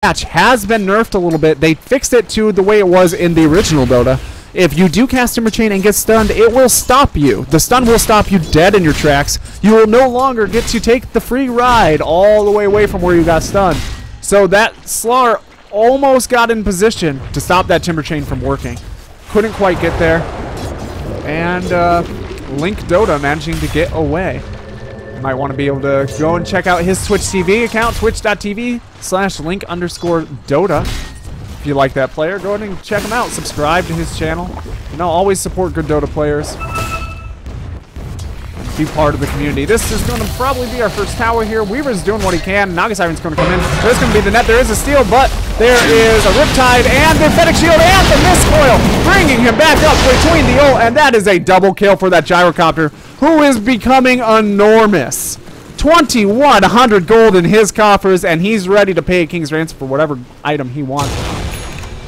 match has been nerfed a little bit. They fixed it to the way it was in the original Dota. If you do cast Timber Chain and get stunned, it will stop you. The stun will stop you dead in your tracks. You will no longer get to take the free ride all the way away from where you got stunned. So that Slar almost got in position to stop that Timber Chain from working. Couldn't quite get there. And Link Dota managing to get away. You might want to be able to go and check out his Twitch TV account, twitch.tv/link_Dota. If you like that player, go ahead and check him out. Subscribe to his channel. You know, always support good Dota players. Be part of the community. This is going to probably be our first tower here. Weaver's doing what he can. Naga Siren's going to come in. There's going to be the net. There is a steal, but there is a Riptide and the Fennec Shield and the Miscoil, bringing him back up between the ult, and that is a double kill for that Gyrocopter, who is becoming enormous. 2,100 gold in his coffers, and he's ready to pay a King's Ransom for whatever item he wants.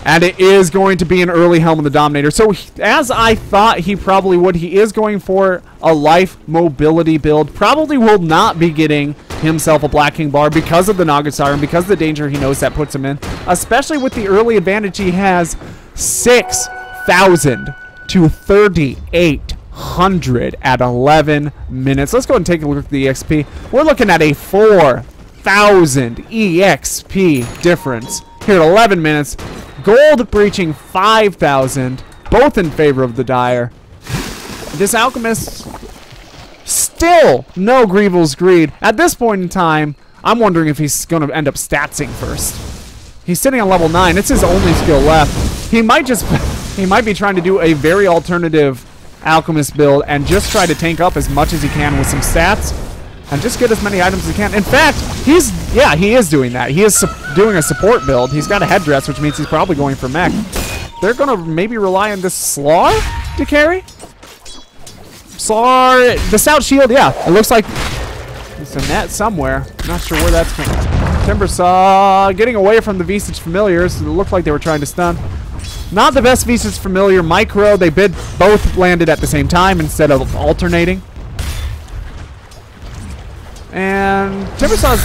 And it is going to be an early Helm of the Dominator. So, as I thought he probably would, he is going for a life mobility build. Probably will not be getting himself a Black King bar because of the Naga Siren, because of the danger he knows that puts him in. Especially with the early advantage he has, 6,000 to 3,800 at 11 minutes. Let's go and take a look at the EXP. We're looking at a 4,000 EXP difference here at 11 minutes. Gold breaching 5,000, both in favor of the Dire. This Alchemist, still no Grievel's Greed. At this point in time, I'm wondering if he's going to end up statsing first. He's sitting on level 9. It's his only skill left. He might be trying to do a very alternative Alchemist build and just try to tank up as much as he can with some stats and just get as many items as he can. In fact, he is doing that. He is doing a support build. He's got a headdress, which means he's probably going for mech. They're going to maybe rely on this Slar to carry? Slar, the Stout Shield, yeah. It looks like there's a net somewhere. Not sure where that's coming. Timbersaw getting away from the Visage Familiars. It looked like they were trying to stun. Not the best Visage Familiar. Micro, they both landed at the same time instead of alternating. And Timbersaw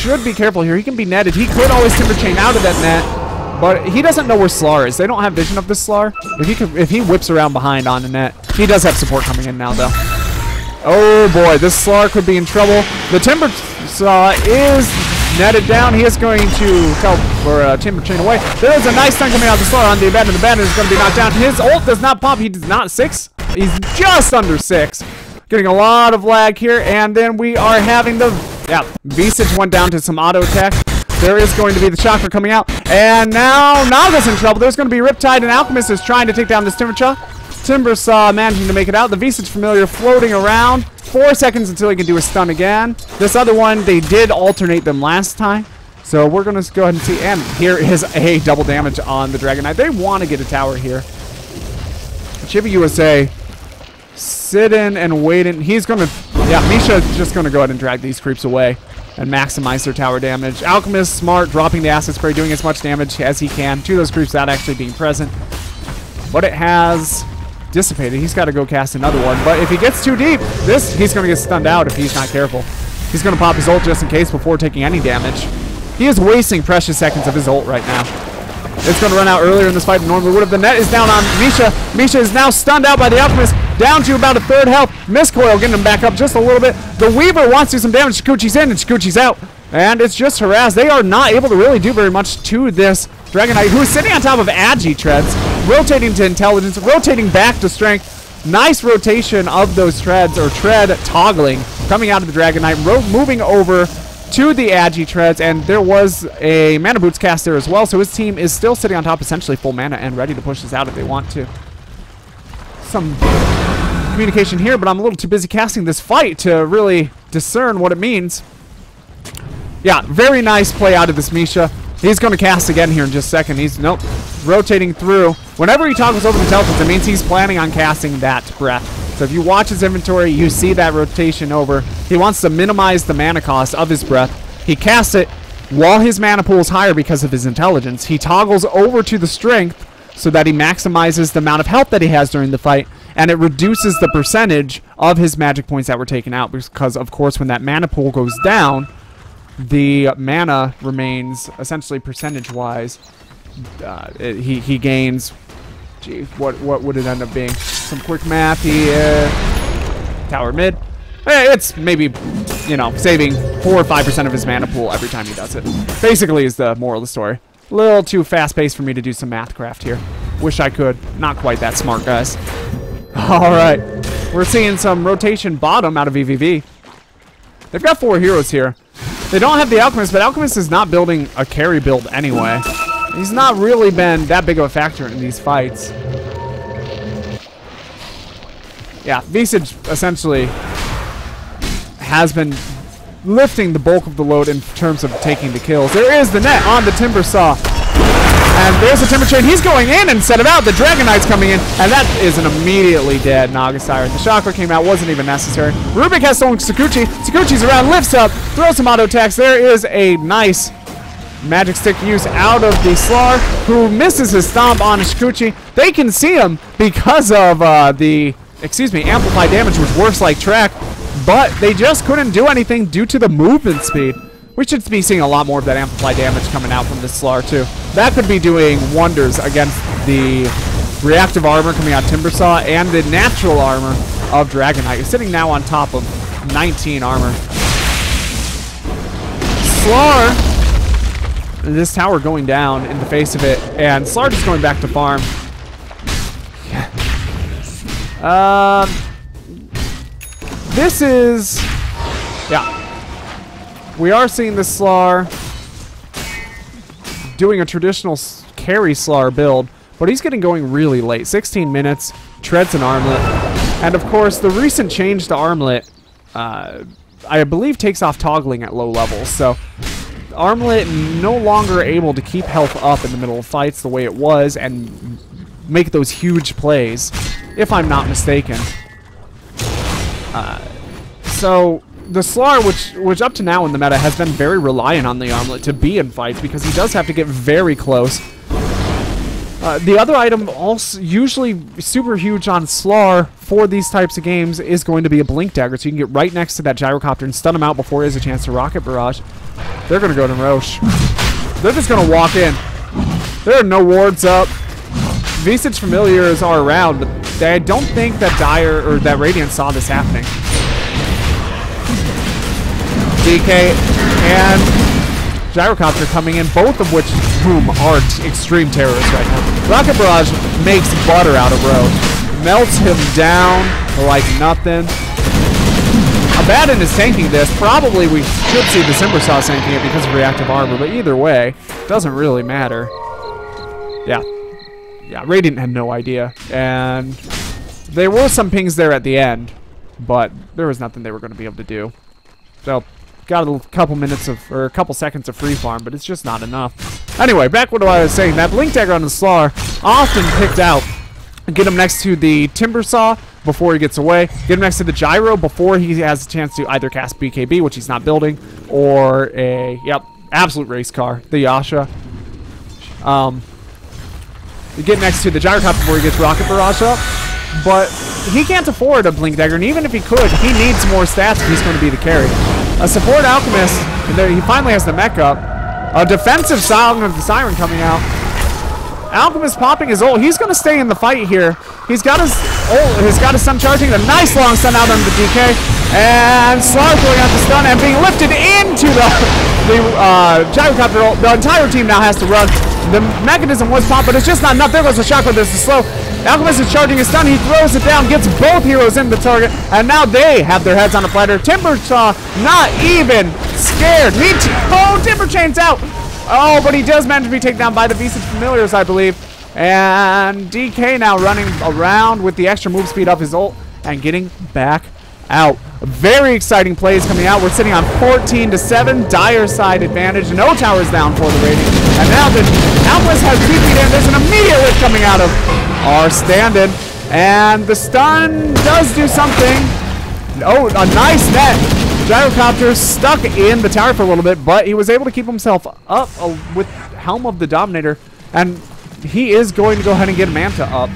should be careful here. He can be netted. He could always Timber Chain out of that net, but he doesn't know where Slar is. They don't have vision of this Slar. If he whips around behind on the net, he does have support coming in now, though. Oh boy, this Slar could be in trouble. The Timbersaw is netted down. He is going to help for Timber Chain away. There is a nice stun coming out of the Slar on the Abandon. The Abandon is going to be knocked down. His ult does not pop. He does not 6. He's just under 6. Getting a lot of lag here, and then we are having the... Yeah, Visage went down to some auto attack. There is going to be the Chakra coming out, and now Naga's in trouble. There's going to be Riptide, and Alchemist is trying to take down this Timbersaw managing to make it out. The Visage Familiar floating around. 4 seconds until he can do a stun again. This other one, they did alternate them last time, so we're going to go ahead and see. And here is a double damage on the Dragon Knight. They want to get a tower here. Chibiusa sitting and waiting. He's going to... Yeah, Misha's just going to go ahead and drag these creeps away and maximize their tower damage. Alchemist, smart, dropping the Acid Spray, doing as much damage as he can to those creeps without actually being present. But it has dissipated. He's got to go cast another one. But if he gets too deep, he's going to get stunned out if he's not careful. He's going to pop his ult just in case before taking any damage. He is wasting precious seconds of his ult right now. It's going to run out earlier in this fight than normally would have. The net is down on Misha. Misha is now stunned out by the Alchemist, down to about a 3rd health. Miscoil getting him back up just a little bit. The Weaver wants to do some damage. Shikuchi's in and Shikuchi's out. And it's just harassed. They are not able to really do very much to this Dragon Knight, who is sitting on top of Agi treads, rotating to intelligence, rotating back to strength. Nice rotation of those treads, or tread toggling, coming out of the Dragon Knight, moving over to the Agi treads, and there was a Mana Boots cast there as well, so his team is still sitting on top, essentially full mana, and ready to push this out if they want to. Some communication here, but I'm a little too busy casting this fight to really discern what it means. Yeah, very nice play out of this Misha. He's going to cast again here in just a second. He's, nope, rotating through. Whenever he toggles over the intelligence, it means he's planning on casting that breath. So if you watch his inventory, you see that rotation over. He wants to minimize the mana cost of his breath. He casts it while his mana pool is higher because of his intelligence. He toggles over to the strength so that he maximizes the amount of health that he has during the fight, and it reduces the percentage of his magic points that were taken out because, of course, when that mana pool goes down, the mana remains essentially percentage-wise. He gains. Gee, what would it end up being? Some quick math here. Tower mid. It's maybe, you know, saving 4 or 5% of his mana pool every time he does it. Basically is the moral of the story. A little too fast-paced for me to do some math craft here. Wish I could. Not quite that smart, guys. All right. We're seeing some rotation bottom out of vVv. They've got 4 heroes here. They don't have the Alchemist, but Alchemist is not building a carry build anyway. He's not really been that big of a factor in these fights. Yeah, Visage essentially has been lifting the bulk of the load in terms of taking the kills. There is the net on the Timber Saw. And there's the Timber Chain. He's going in instead of out. The Dragon Knight's coming in. And that is an immediately dead Nagasire. The Chakra came out. Wasn't even necessary. Rubik has stolen Sakuchi. Sakuchi's around. Lifts up. Throws some auto attacks. There is a nice magic stick use out of the Slar, who misses his stomp on Sakuchi. They can see him because of the amplified damage, which works like track. But they just couldn't do anything due to the movement speed. We should be seeing a lot more of that amplified damage coming out from this Slar, too. That could be doing wonders against the reactive armor coming out of Timbersaw and the natural armor of Dragon Knight. He's sitting now on top of 19 armor. Slar, this tower going down in the face of it, and Slar just going back to farm. This is... Yeah. We are seeing the Slar doing a traditional carry Slar build, but he's getting going really late. 16 minutes, treads an armlet. And of course, the recent change to armlet, I believe, takes off toggling at low levels. So armlet no longer able to keep health up in the middle of fights the way it was and make those huge plays, if I'm not mistaken. So the Slar, which up to now in the meta has been very reliant on the armlet to be in fights because he does have to get very close. The other item, also usually super huge on Slar for these types of games, is going to be a Blink Dagger, so you can get right next to that Gyrocopter and stun him out before he has a chance to Rocket Barrage. They're going to go to Roche. They're just going to walk in. There are no wards up. Visage Familiars are around, but I don't think that Dire or that Radiant saw this happening. DK and Gyrocopter coming in, both of whom are extreme terrorists right now. Rocket Barrage makes butter out of Roche. Melts him down like nothing. Abaddon is tanking this. Probably we should see the Timbersaw tanking it because of reactive armor, but either way, doesn't really matter. Yeah, Radiant had no idea. And there were some pings there at the end, but there was nothing they were going to be able to do. So, got a couple seconds of free farm, but it's just not enough. Anyway, back to what I was saying. That Blink Dagger on the Slar, often picked out. Get him next to the Timbersaw before he gets away. Get him next to the Gyro before he has a chance to either cast BKB, which he's not building, or a, absolute race car, the Yasha. You get next to the Gyrocopter before he gets Rocket Barrage up, but he can't afford a Blink Dagger, and even if he could, he needs more stats if he's going to be the carry. A support Alchemist, and there he finally has the mech up. A defensive Song of the Siren coming out. Alchemist popping his ult. He's going to stay in the fight here. He's got his ult. He's got his stun charging. A nice long stun out on the DK. And Slar throwing out the stun and being lifted into the Gyrocopter ult. The entire team now has to run. The mechanism was popped, but it's just not enough. There goes the Chakra. There's the slow. Alchemist is charging his stun. He throws it down, gets both heroes in the target, and now they have their heads on a platter. Timbersaw not even scared. Oh, Timber Chain's out. Oh, but he does manage to be taken down by the Visage Familiars, I believe. And DK now running around with the extra move speed of his ult and getting back out. Very exciting plays coming out. We're sitting on 14-7. Dire side advantage. No towers down for the Radiant. And now the Alchemist has TP'd in. There's an immediate lift coming out of our stand-in. And the stun does do something. Oh, a nice net. Gyrocopter stuck in the tower for a little bit, but he was able to keep himself up with Helm of the Dominator. And he is going to go ahead and get Manta up.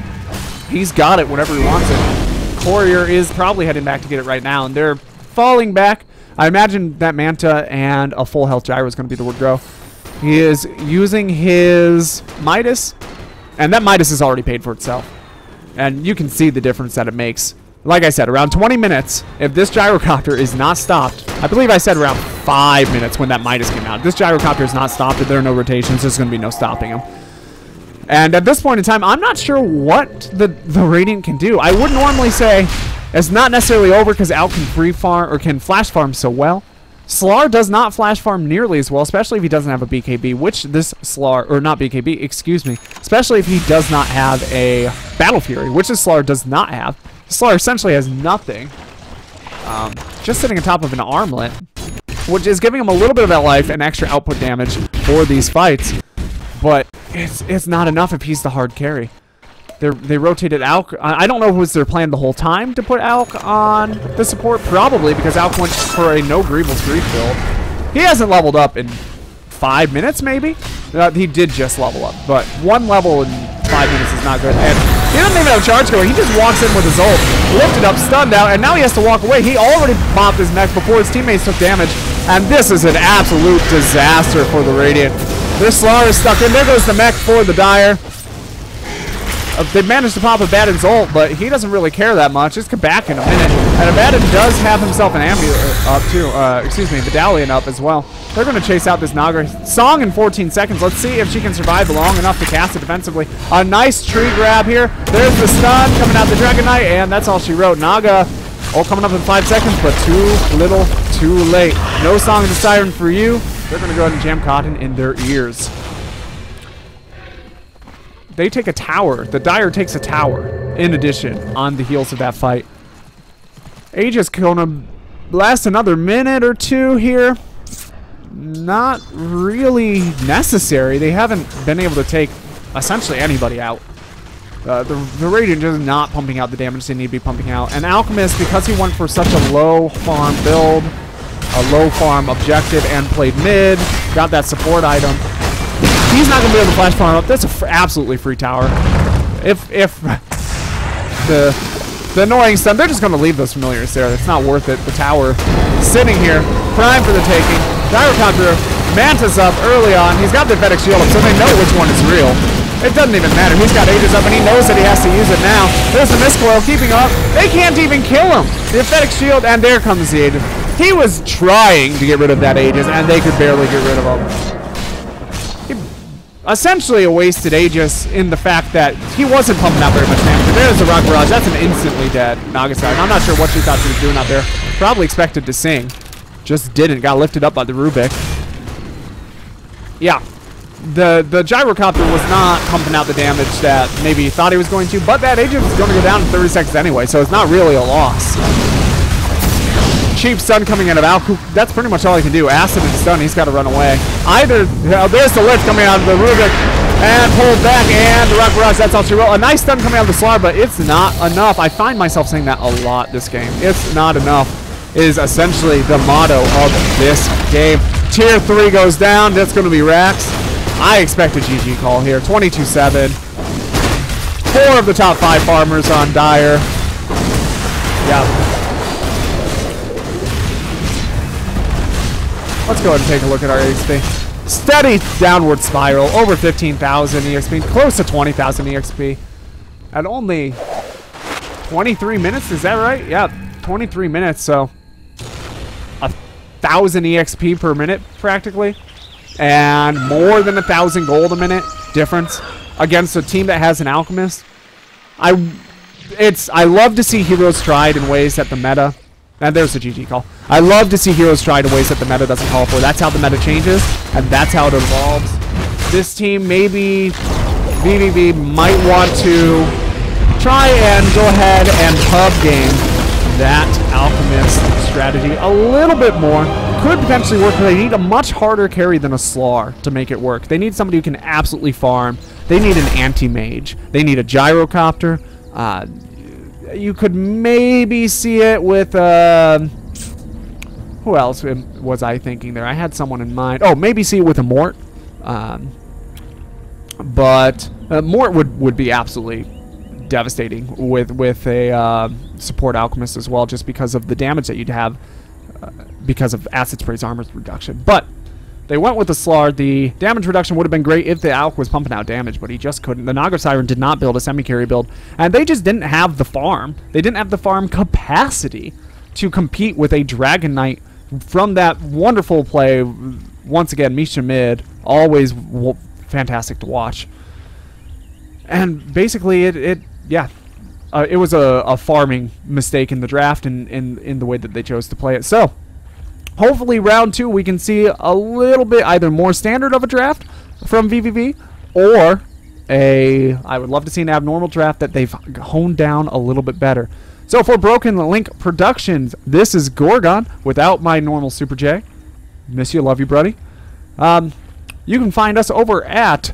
He's got it whenever he wants it. Courier is probably heading back to get it right now, and they're falling back. I imagine that Manta and a full health gyro is going to be the word go. He is using his Midas, and that Midas is already paid for itself. And you can see the difference that it makes. Like I said, around 20 minutes, if this gyrocopter is not stopped, I believe I said around 5 minutes when that Midas came out. If this gyrocopter is not stopped, if there are no rotations, there's going to be no stopping him. And at this point in time, I'm not sure what the Radiant can do. I would normally say it's not necessarily over because Al can free farm or can flash farm so well. Slar does not flash farm nearly as well, especially if he doesn't have a BKB, which this Slar, or not BKB, excuse me, especially if he does not have a Battle Fury, which this Slar does not have. Slar essentially has nothing, just sitting on top of an armlet, which is giving him a little bit of that life and extra output damage for these fights, but it's not enough if he's the hard carry. They rotated Alk. I don't know if it was their plan the whole time to put Alk on the support. Probably because Alk went for a no Greebles grief build. He hasn't leveled up in 5 minutes, maybe? He did just level up, but 1 level in 5 minutes is not good. And he doesn't even have a charge going. He just walks in with his ult, lifted up, stunned out, and now he has to walk away. He already popped his mech before his teammates took damage, and this is an absolute disaster for the Radiant. This Slar is stuck in. There goes the mech for the Dire. They managed to pop Abaddon's ult, but he doesn't really care that much. Just come back in a minute. And Abaddon does have himself an amulet up too. Excuse me, medallion up as well. They're going to chase out this Naga. Song in 14 seconds. Let's see if she can survive long enough to cast it defensively. A nice tree grab here. There's the stun coming out the Dragon Knight, and that's all she wrote. Naga, ult coming up in 5 seconds, but too little, too late. No Song of the Siren for you. They're going to go ahead and jam Cotton in their ears. They take a tower. The Dire takes a tower, in addition, on the heels of that fight. Aegis gonna last another minute or two here. Not really necessary. They haven't been able to take essentially anybody out. The Radiant is not pumping out the damage they need to be pumping out. And Alchemist, because he went for such a low farm build, a low farm objective, and played mid, got that support item, he's not going to be able to flash farm up. That's an absolutely free tower. If the annoying stun, they're just going to leave those familiars there. It's not worth it. The tower sitting here, prime for the taking. Gyrocopter, Manta's up early on. He's got the Vedic Shield up, so they know which one is real. It doesn't even matter. He's got Aegis up, and he knows that he has to use it now. There's the Mist Coil keeping up. They can't even kill him. The Vedic Shield, and there comes the Aegis. He was trying to get rid of that Aegis, and they could barely get rid of him. Essentially a wasted Aegis in the fact that he wasn't pumping out very much damage. And there's the Rock Barrage. That's an instantly dead Nagasaki. I'm not sure what she thought she was doing out there. Probably expected to sing. Just didn't. Got lifted up by the Rubik. Yeah. The Gyrocopter was not pumping out the damage that maybe he thought he was going to, but that Aegis is going to go down in 30 seconds anyway, so it's not really a loss. Cheap stun coming out of Alku. That's pretty much all he can do. Acid and stun, he's got to run away. Either, there's the lift coming out of the Rubik, and pulled back, and the Rock Barrage, that's all she wrote. A nice stun coming out of the Slar, but it's not enough. I find myself saying that a lot this game. It's not enough is essentially the motto of this game. Tier 3 goes down. That's going to be Rax. I expect a GG call here. 22-7. 4 of the top 5 farmers on Dire. Yeah. Let's go ahead and take a look at our EXP. Steady downward spiral, over 15,000 EXP, close to 20,000 EXP. At only 23 minutes, is that right? Yeah, 23 minutes, so 1,000 EXP per minute, practically. And more than 1,000 gold a minute difference against a team that has an Alchemist. I love to see heroes tried in ways that the meta... And there's the GG call. I love to see heroes tried in ways that the meta doesn't call for. That's how the meta changes, and that's how it evolves. This team, maybe vVv might want to try and go ahead and pub game that Alchemist strategy a little bit more. Could potentially work, but they need a much harder carry than a Slar to make it work. They need somebody who can absolutely farm. They need an anti-mage. They need a Gyrocopter. You could maybe see it with, who else was I thinking there? I had someone in mind. Oh, maybe see it with a Mort. But Mort would be absolutely devastating with a support Alchemist as well, just because of the damage that you'd have because of Acid Spray's armor reduction. But they went with the Slar. The damage reduction would have been great if the Alk was pumping out damage, but he just couldn't. The Naga Siren did not build a semi-carry build, and they just didn't have the farm. They didn't have the farm capacity to compete with a Dragon Knight from that wonderful play. Once again, Misha mid, always fantastic to watch. And basically, it was a farming mistake in the draft and in the way that they chose to play it. So hopefully round 2 we can see a little bit either more standard of a draft from vVv, or I would love to see an abnormal draft that they've honed down a little bit better. So for Broken Link Productions, this is Gorgon without my normal Super J. Miss you, love you, buddy. You can find us over at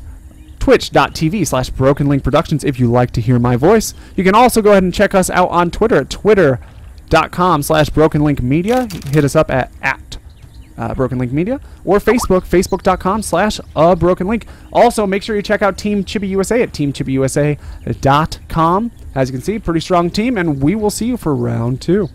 twitch.tv/Broken Link Productions if you like to hear my voice. You can also go ahead and check us out on Twitter at twitter.com/Broken Link Media. Hit us up at Broken Link Media, or facebook.com/Broken Link. Also, make sure you check out Team Chibiusa at teamchibiusa.com. As you can see, pretty strong team, and we will see you for round 2.